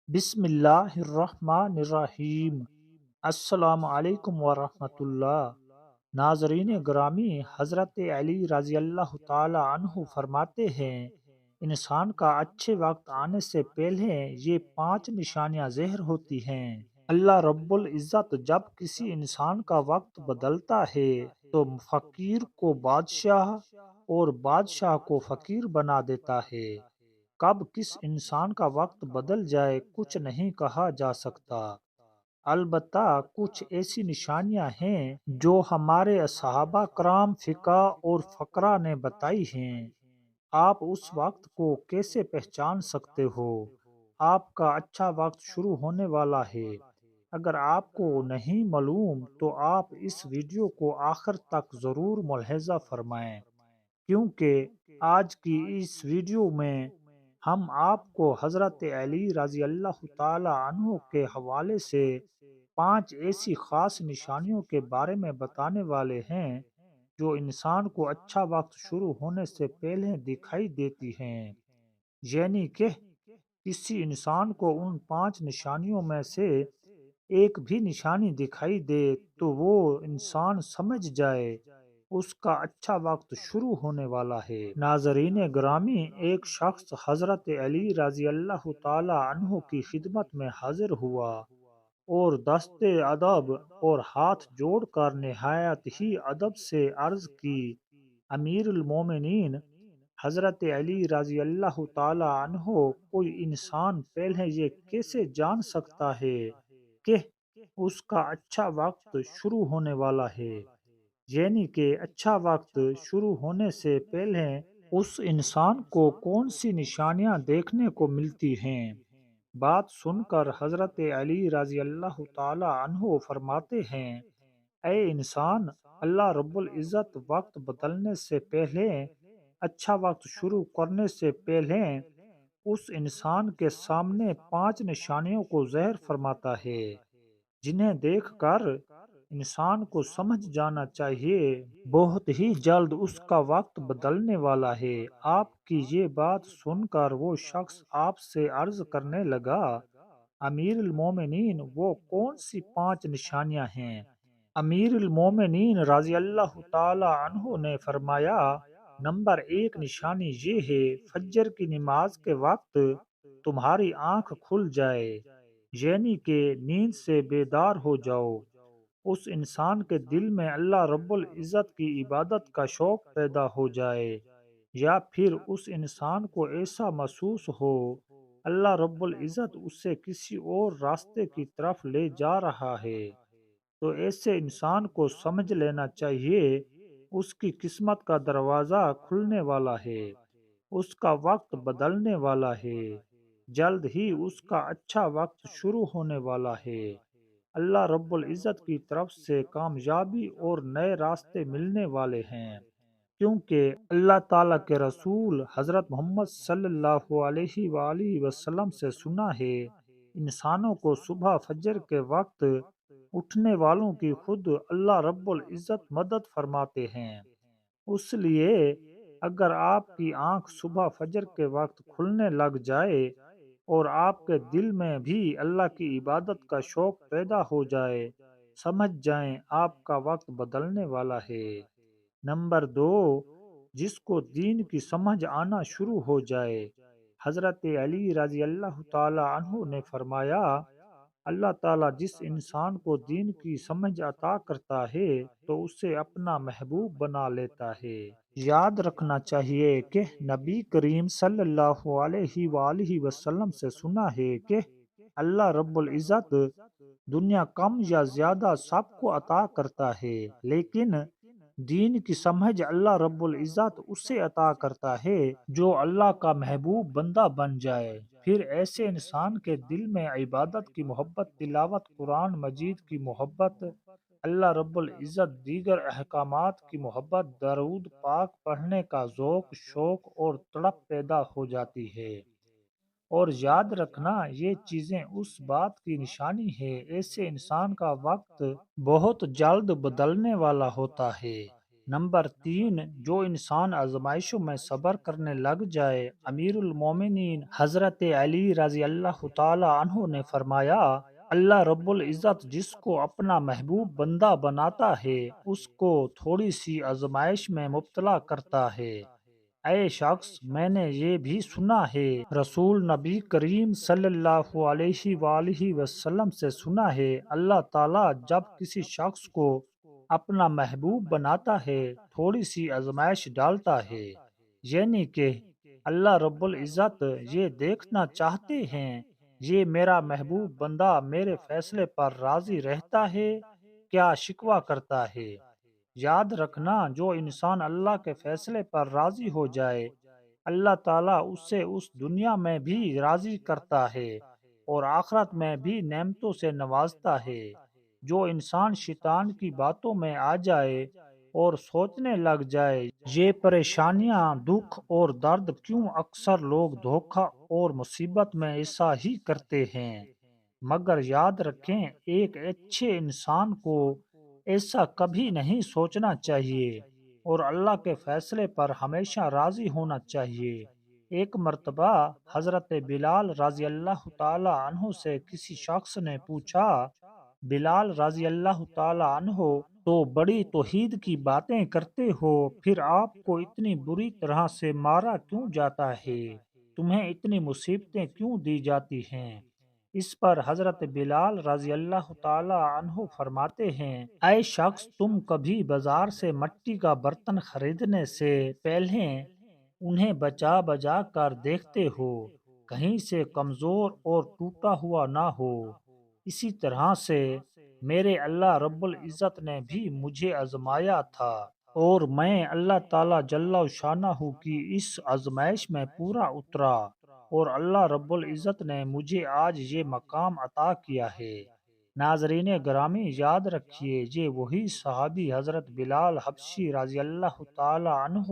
بسم اللہ الرحمن الرحیم۔ السلام علیکم ورحمۃ اللہ۔ ناظرین گرامی، حضرت علی رضی اللہ تعالی عنہ فرماتے ہیں، انسان کا اچھے وقت آنے سے پہلے یہ 5 نشانیاں ظاہر ہوتی ہیں۔ اللہ رب العزت جب کسی انسان کا وقت بدلتا ہے تو فقیر کو بادشاہ اور بادشاہ کو فقیر بنا دیتا ہے۔ کب کس انسان کا وقت بدل جائے کچھ نہیں کہا جا سکتا، البتہ کچھ ایسی نشانیاں ہیں جو ہمارے صحابہ کرام فقہ اور فقراء نے بتائی ہیں۔ آپ اس وقت کو کیسے پہچان سکتے ہو؟ آپ کا اچھا وقت شروع ہونے والا ہے۔ اگر آپ کو نہیں معلوم تو آپ اس ویڈیو کو آخر تک ضرور ملاحظہ فرمائیں، کیونکہ آج کی اس ویڈیو میں ہم آپ کو حضرت علی رضی اللہ تعالی عنہ کے حوالے سے 5 ایسی خاص نشانیوں کے بارے میں بتانے والے ہیں جو انسان کو اچھا وقت شروع ہونے سے پہلے دکھائی دیتی ہیں۔ یعنی کہ کسی انسان کو ان 5 نشانیوں میں سے ایک بھی نشانی دکھائی دے تو وہ انسان سمجھ جائے اس کا اچھا وقت شروع ہونے والا ہے۔ ناظرین گرامی، ایک شخص حضرت علی رضی اللہ تعالی عنہ کی خدمت میں حاضر ہوا اور دست ادب اور ہاتھ جوڑ کر نہایت ہی ادب سے عرض کی، امیر المومنین حضرت علی رضی اللہ تعالی عنہ، کوئی انسان پہلے یہ کیسے جان سکتا ہے کہ اس کا اچھا وقت شروع ہونے والا ہے؟ یعنی کہ اچھا وقت شروع ہونے سے پہلے اس انسان کو کون سی نشانیاں دیکھنے کو ملتی ہیں؟ بات سن کر حضرت علی رضی اللہ تعالی عنہ فرماتے ہیں، اے انسان، اللہ رب العزت وقت بدلنے سے پہلے، اچھا وقت شروع کرنے سے پہلے اس انسان کے سامنے 5 نشانیوں کو ظاہر فرماتا ہے، جنہیں دیکھ کر انسان کو سمجھ جانا چاہیے بہت ہی جلد اس کا وقت بدلنے والا ہے۔ آپ کی یہ بات سن کر وہ شخص آپ سے عرض کرنے لگا، امیر المومنین، وہ کون سی 5 نشانیاں ہیں؟ امیر المومنین رضی اللہ تعالی عنہ نے فرمایا، نمبر 1 نشانی یہ ہے، فجر کی نماز کے وقت تمہاری آنکھ کھل جائے، یعنی کہ نیند سے بیدار ہو جاؤ۔ اس انسان کے دل میں اللہ رب العزت کی عبادت کا شوق پیدا ہو جائے، یا پھر اس انسان کو ایسا محسوس ہو اللہ رب العزت اسے کسی اور راستے کی طرف لے جا رہا ہے، تو ایسے انسان کو سمجھ لینا چاہیے اس کی قسمت کا دروازہ کھلنے والا ہے، اس کا وقت بدلنے والا ہے، جلد ہی اس کا اچھا وقت شروع ہونے والا ہے۔ اللہ رب العزت کی طرف سے کامیابی اور نئے راستے ملنے والے ہیں، کیونکہ اللہ تعالیٰ کے رسول حضرت محمد صلی اللہ علیہ وآلہ وسلم سے سنا ہے، انسانوں کو صبح فجر کے وقت اٹھنے والوں کی خود اللہ رب العزت مدد فرماتے ہیں۔ اس لیے اگر آپ کی آنکھ صبح فجر کے وقت کھلنے لگ جائے اور آپ کے دل میں بھی اللہ کی عبادت کا شوق پیدا ہو جائے، سمجھ جائیں آپ کا وقت بدلنے والا ہے۔ نمبر 2، جس کو دین کی سمجھ آنا شروع ہو جائے، حضرت علی رضی اللہ تعالی عنہ نے فرمایا، اللہ تعالیٰ جس انسان کو دین کی سمجھ عطا کرتا ہے تو اسے اپنا محبوب بنا لیتا ہے۔ یاد رکھنا چاہیے کہ نبی کریم صلی اللہ علیہ وآلہ وسلم سے سنا ہے کہ اللہ رب العزت دنیا کم یا زیادہ سب کو عطا کرتا ہے، لیکن دین کی سمجھ اللہ رب العزت اسے عطا کرتا ہے جو اللہ کا محبوب بندہ بن جائے۔ پھر ایسے انسان کے دل میں عبادت کی محبت، تلاوت قرآن مجید کی محبت، اللہ رب العزت دیگر احکامات کی محبت، درود پاک پڑھنے کا ذوق، شوق اور تڑپ پیدا ہو جاتی ہے۔ اور یاد رکھنا، یہ چیزیں اس بات کی نشانی ہے ایسے انسان کا وقت بہت جلد بدلنے والا ہوتا ہے۔ نمبر 3، جو انسان آزمائشوں میں صبر کرنے لگ جائے۔ امیر المومنین حضرت علی رضی اللہ تعالی عنہ نے فرمایا، اللہ رب العزت جس کو اپنا محبوب بندہ بناتا ہے اس کو تھوڑی سی آزمائش میں مبتلا کرتا ہے۔ اے شخص، میں نے یہ بھی سنا ہے، رسول نبی کریم صلی اللہ علیہ وآلہ وسلم سے سنا ہے، اللہ تعالیٰ جب کسی شخص کو اپنا محبوب بناتا ہے تھوڑی سی آزمائش ڈالتا ہے، یعنی کہ اللہ رب العزت یہ دیکھنا چاہتے ہیں یہ میرا محبوب بندہ میرے فیصلے پر راضی رہتا ہے کیا شکوہ کرتا ہے۔ یاد رکھنا، جو انسان اللہ کے فیصلے پر راضی ہو جائے اللہ تعالیٰ اس سے اس دنیا میں بھی راضی کرتا ہے اور آخرت میں بھی نعمتوں سے نوازتا ہے۔ جو انسان شیطان کی باتوں میں آ جائے اور سوچنے لگ جائے یہ پریشانیاں، دکھ اور درد کیوں اکثر لوگ دھوکہ اور مصیبت میں ایسا ہی کرتے ہیں، مگر یاد رکھیں ایک اچھے انسان کو ایسا کبھی نہیں سوچنا چاہیے اور اللہ کے فیصلے پر ہمیشہ راضی ہونا چاہیے۔ ایک مرتبہ حضرت بلال رضی اللہ تعالی عنہ سے کسی شخص نے پوچھا، بلال رضی اللہ تعالی عنہ تو بڑی توحید کی باتیں کرتے ہو، پھر آپ کو اتنی بری طرح سے مارا کیوں جاتا ہے؟ تمہیں اتنی مصیبتیں کیوں دی جاتی ہیں؟ اس پر حضرت بلال رضی اللہ تعالی عنہ فرماتے ہیں، اے شخص، تم کبھی بازار سے مٹی کا برتن خریدنے سے پہلے انہیں بچا بجا کر دیکھتے ہو، کہیں سے کمزور اور ٹوٹا ہوا نہ ہو۔ اسی طرح سے میرے اللہ رب العزت نے بھی مجھے آزمایا تھا اور میں اللہ تعالی جل شانہ کی اس آزمائش میں پورا اترا اور اللہ رب العزت نے مجھے آج یہ مقام عطا کیا ہے۔ ناظرین گرامی، یاد رکھیے یہ وہی صحابی حضرت بلال حبشی رضی اللہ تعالی عنہ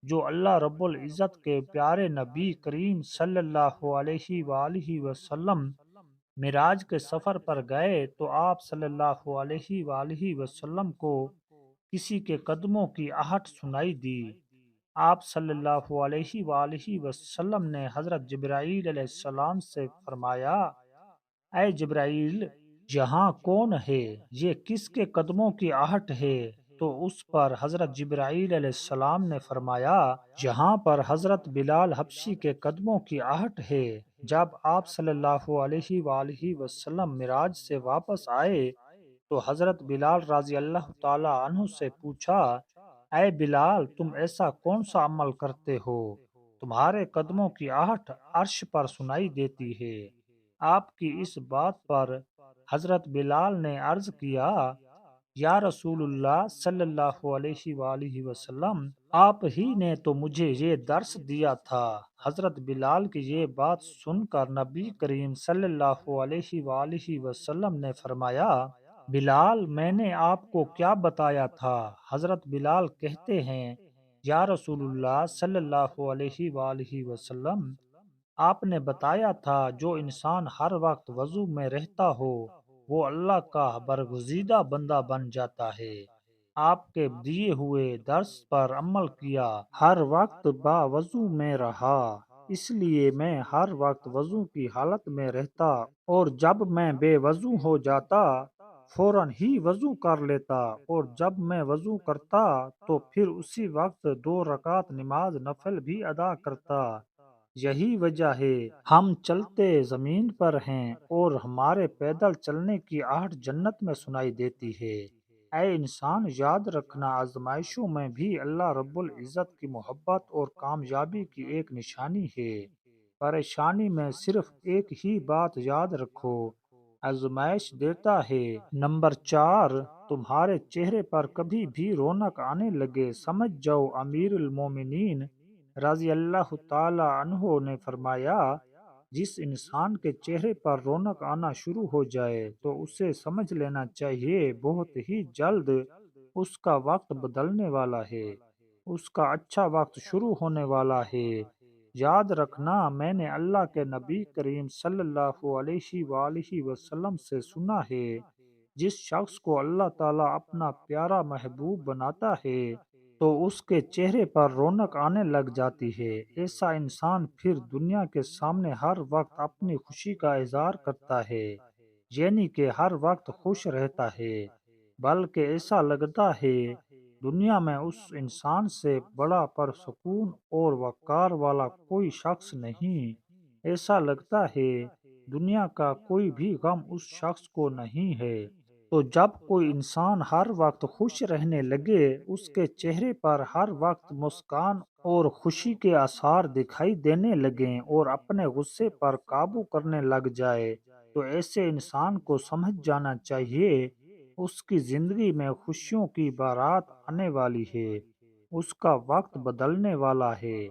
جو اللہ رب العزت کے پیارے نبی کریم صلی اللہ علیہ وآلہ وسلم معراج کے سفر پر گئے تو آپ صلی اللہ علیہ وآلہ وسلم کو کسی کے قدموں کی آہٹ سنائی دی۔ آپ صلی اللہ علیہ وآلہ وسلم نے حضرت جبرائیل علیہ السلام سے فرمایا، اے جبرائیل، یہاں کون ہے؟ یہ کس کے قدموں کی آہٹ ہے؟ تو اس پر حضرت جبرائیل علیہ السلام نے فرمایا، یہاں پر حضرت بلال حبشی کے قدموں کی آہٹ ہے۔ جب آپ صلی اللہ علیہ وآلہ وسلم معراج سے واپس آئے تو حضرت بلال رضی اللہ تعالی عنہ سے پوچھا، اے بلال، تم ایسا کون سا عمل کرتے ہو؟ تمہارے قدموں کی آہٹ عرش پر سنائی دیتی ہے۔ آپ کی اس بات پر حضرت بلال نے عرض کیا، یا رسول اللہ صلی اللہ علیہ وآلہ وسلم، آپ ہی نے تو مجھے یہ درس دیا تھا۔ حضرت بلال کی یہ بات سن کر نبی کریم صلی اللہ علیہ وآلہ وسلم نے فرمایا، بلال، میں نے آپ کو کیا بتایا تھا؟ حضرت بلال کہتے ہیں، یا رسول اللہ صلی اللہ علیہ وآلہ وسلم، آپ نے بتایا تھا جو انسان ہر وقت وضو میں رہتا ہو وہ اللہ کا برگزیدہ بندہ بن جاتا ہے۔ آپ کے دیے ہوئے درس پر عمل کیا، ہر وقت با وضو میں رہا، اس لیے میں ہر وقت وضو کی حالت میں رہتا اور جب میں بے وضو ہو جاتا فوراً ہی وضو کر لیتا اور جب میں وضو کرتا تو پھر اسی وقت 2 رکعت نماز نفل بھی ادا کرتا۔ یہی وجہ ہے ہم چلتے زمین پر ہیں اور ہمارے پیدل چلنے کی آہٹ جنت میں سنائی دیتی ہے۔ اے انسان، یاد رکھنا آزمائشوں میں بھی اللہ رب العزت کی محبت اور کامیابی کی ایک نشانی ہے۔ پریشانی میں صرف ایک ہی بات یاد رکھو، آزمائش دیتا ہے۔ نمبر 4، تمہارے چہرے پر کبھی بھی رونق آنے لگے، سمجھ جاؤ امیر المومنین رضی اللہ تعالی عنہ نے فرمایا، جس انسان کے چہرے پر رونق آنا شروع ہو جائے تو اسے سمجھ لینا چاہیے بہت ہی جلد اس کا وقت بدلنے والا ہے، اس کا اچھا وقت شروع ہونے والا ہے۔ یاد رکھنا، میں نے اللہ کے نبی کریم صلی اللہ علیہ وآلہ وسلم سے سنا ہے، جس شخص کو اللہ تعالیٰ اپنا پیارا محبوب بناتا ہے تو اس کے چہرے پر رونق آنے لگ جاتی ہے۔ ایسا انسان پھر دنیا کے سامنے ہر وقت اپنی خوشی کا اظہار کرتا ہے، یعنی کہ ہر وقت خوش رہتا ہے، بلکہ ایسا لگتا ہے دنیا میں اس انسان سے بڑا پرسکون اور وقار والا کوئی شخص نہیں۔ ایسا لگتا ہے دنیا کا کوئی بھی غم اس شخص کو نہیں ہے۔ تو جب کوئی انسان ہر وقت خوش رہنے لگے، اس کے چہرے پر ہر وقت مسکان اور خوشی کے آثار دکھائی دینے لگیں اور اپنے غصے پر قابو کرنے لگ جائے، تو ایسے انسان کو سمجھ جانا چاہیے اس کی زندگی میں خوشیوں کی بارات آنے والی ہے، اس کا وقت بدلنے والا ہے۔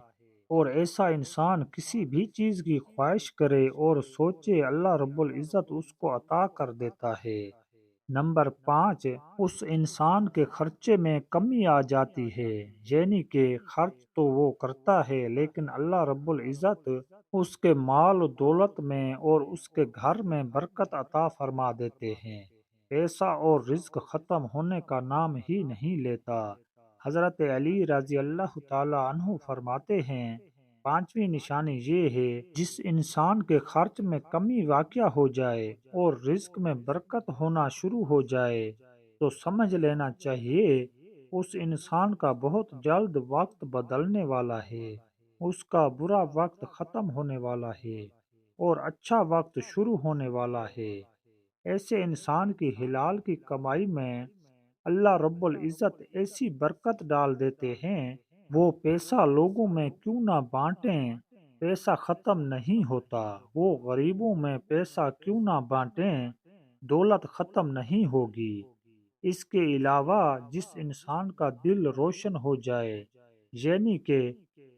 اور ایسا انسان کسی بھی چیز کی خواہش کرے اور سوچے، اللہ رب العزت اس کو عطا کر دیتا ہے۔ نمبر 5، اس انسان کے خرچے میں کمی آ جاتی ہے، یعنی کہ خرچ تو وہ کرتا ہے لیکن اللہ رب العزت اس کے مال و دولت میں اور اس کے گھر میں برکت عطا فرما دیتے ہیں۔ پیسہ اور رزق ختم ہونے کا نام ہی نہیں لیتا۔ حضرت علی رضی اللہ تعالی عنہ فرماتے ہیں، پانچویں نشانی یہ ہے، جس انسان کے خرچ میں کمی واقع ہو جائے اور رزق میں برکت ہونا شروع ہو جائے تو سمجھ لینا چاہیے اس انسان کا بہت جلد وقت بدلنے والا ہے، اس کا برا وقت ختم ہونے والا ہے اور اچھا وقت شروع ہونے والا ہے۔ ایسے انسان کی حلال کی کمائی میں اللہ رب العزت ایسی برکت ڈال دیتے ہیں، وہ پیسہ لوگوں میں کیوں نہ بانٹیں، پیسہ ختم نہیں ہوتا۔ وہ غریبوں میں پیسہ کیوں نہ بانٹیں، دولت ختم نہیں ہوگی۔ اس کے علاوہ جس انسان کا دل روشن ہو جائے، یعنی کہ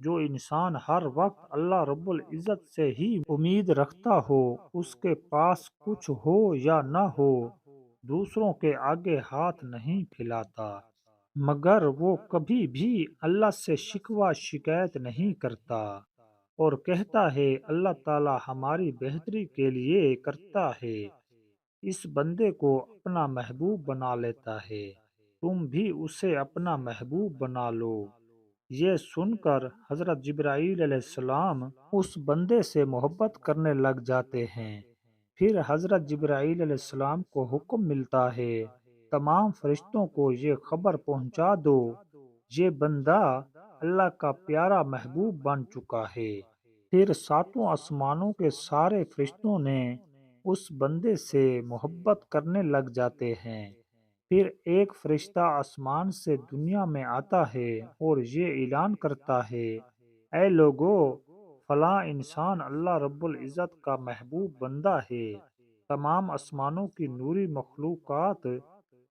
جو انسان ہر وقت اللہ رب العزت سے ہی امید رکھتا ہو، اس کے پاس کچھ ہو یا نہ ہو، دوسروں کے آگے ہاتھ نہیں پھیلاتا، مگر وہ کبھی بھی اللہ سے شکوہ شکایت نہیں کرتا اور کہتا ہے اللہ تعالی ہماری بہتری کے لیے کرتا ہے، اس بندے کو اپنا محبوب بنا لیتا ہے، تم بھی اسے اپنا محبوب بنا لو۔ یہ سن کر حضرت جبرائیل علیہ السلام اس بندے سے محبت کرنے لگ جاتے ہیں۔ پھر حضرت جبرائیل علیہ السلام کو حکم ملتا ہے، تمام فرشتوں کو یہ خبر پہنچا دو، یہ بندہ اللہ کا پیارا محبوب بن چکا ہے۔ پھر ساتوں آسمانوں کے سارے فرشتوں نے اس بندے سے محبت کرنے لگ جاتے ہیں۔ پھر ایک فرشتہ آسمان سے دنیا میں آتا ہے اور یہ اعلان کرتا ہے، اے لوگو، فلاں انسان اللہ رب العزت کا محبوب بندہ ہے۔ تمام آسمانوں کی نوری مخلوقات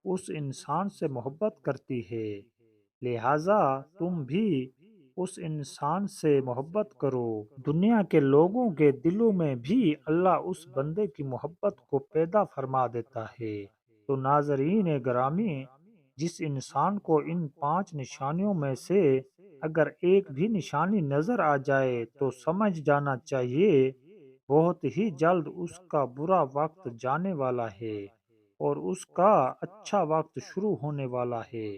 اس انسان سے محبت کرتی ہے، لہذا تم بھی اس انسان سے محبت کرو۔ دنیا کے لوگوں کے دلوں میں بھی اللہ اس بندے کی محبت کو پیدا فرما دیتا ہے۔ تو ناظرین گرامی، جس انسان کو ان 5 نشانیوں میں سے اگر ایک بھی نشانی نظر آ جائے تو سمجھ جانا چاہیے بہت ہی جلد اس کا برا وقت جانے والا ہے اور اس کا اچھا وقت شروع ہونے والا ہے۔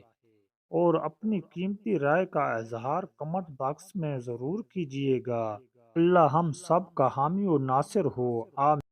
اور اپنی قیمتی رائے کا اظہار کمنٹ باکس میں ضرور کیجیے گا۔ اللہ ہم سب کا حامی و ناصر ہو، آمین۔